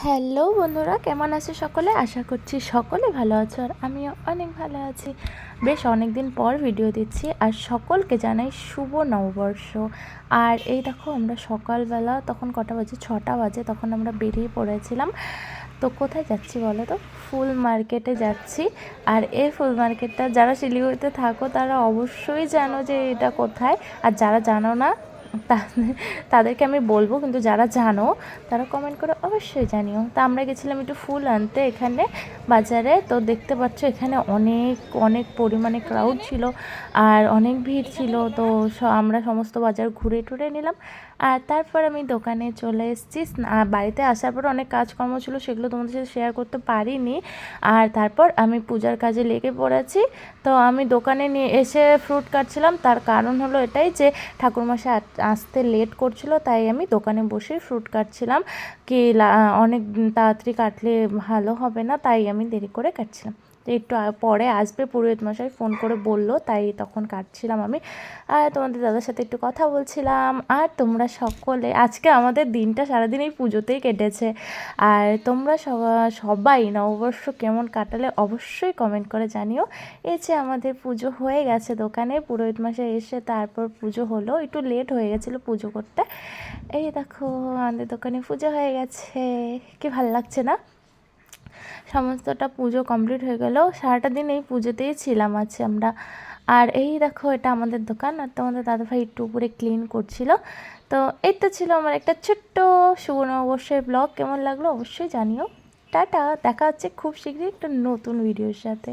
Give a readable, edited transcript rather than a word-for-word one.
Hello বন্ধুরা, কেমন আছো সকলে? আশা করছি সকলে ভালো আছো, আর আমিও অনেক ভালো আছি। বেশ অনেক দিন পর ভিডিও দিচ্ছি, আর সকলকে জানাই শুভ নববর্ষ। আর এই দেখো, আমরা সকালবেলা তখন কটা বাজে, 6টা বাজে, তখন আমরা বেরিয়ে পড়েছিলাম। তো কোথায় যাচ্ছি বলো তো? ফুল মার্কেটে যাচ্ছি। আর এই ফুল মার্কেটটা যারা শিলিগুড়িতে থাকো তারা অবশ্যই জানো যে এটা কোথায়। আর যারা জানো না তাদেরকে আমি বলবো, কিন্তু যারা জানো তারা কমেন্ট করে অবশ্যই জানিও। তা আমরা গেছিলাম একটু ফুল আনতে এখানে বাজারে। তো দেখতে পাচ্ছ এখানে অনেক অনেক পরিমাণে ক্রাউড ছিল আর অনেক ভিড় ছিল। তো আমরা সমস্ত বাজার ঘুরে টুরে নিলাম। আর তারপর আমি দোকানে চলে এসেছি। বাড়িতে আসার পর অনেক কাজকর্ম ছিল, সেগুলো তোমাদের সাথে শেয়ার করতে পারিনি। আর তারপর আমি পূজার কাজে লেগে পড়েছি। তো আমি দোকানে নিয়ে এসে ফ্রুট কাটছিলাম, তার কারণ হলো এটাই যে ঠাকুরমশাই আসতে লেট করছিল, তাই আমি দোকানে বসে ফ্রুট কাটছিলাম। কি অনেক তাড়াতাড়ি কাটলে ভালো হবে না, তাই আমি দেরি করে কাটছিলাম। তো একটু পরে আসবে পুরোহিত মশাই, ফোন করে বললো, তাই তখন কাটছিলাম আমি। আর তোমাদের দাদার সাথে একটু কথা বলছিলাম। আর তোমরা সকলে, আজকে আমাদের দিনটা সারাদিন এই পুজোতেই কেটেছে। আর তোমরা সবাই নববর্ষ কেমন কাটালে অবশ্যই কমেন্ট করে জানিও। এই যে আমাদের পুজো হয়ে গেছে, দোকানে পুরোহিত মশাই এসে তারপর পুজো হলো, একটু লেট হয়ে গেছিলো পুজো করতে। এই দেখো, আমাদের দোকানে পুজো হয়ে গেছে। কি ভাল লাগছে না? সমস্তটা পুজো কমপ্লিট হয়ে গেল, সারাটা দিন এই পুজোতেই ছিলাম আছে আমরা। আর এই দেখো, এটা আমাদের দোকান, আর তোমাদের দাদাভাই একটু উপরে ক্লিন করছিল। তো এই তো ছিল আমার একটা ছোট্ট শুভ নববর্ষের ব্লগ। কেমন লাগলো অবশ্যই জানিও। টাটা, দেখা হচ্ছে খুব শীঘ্রই একটা নতুন ভিডিওর সাথে।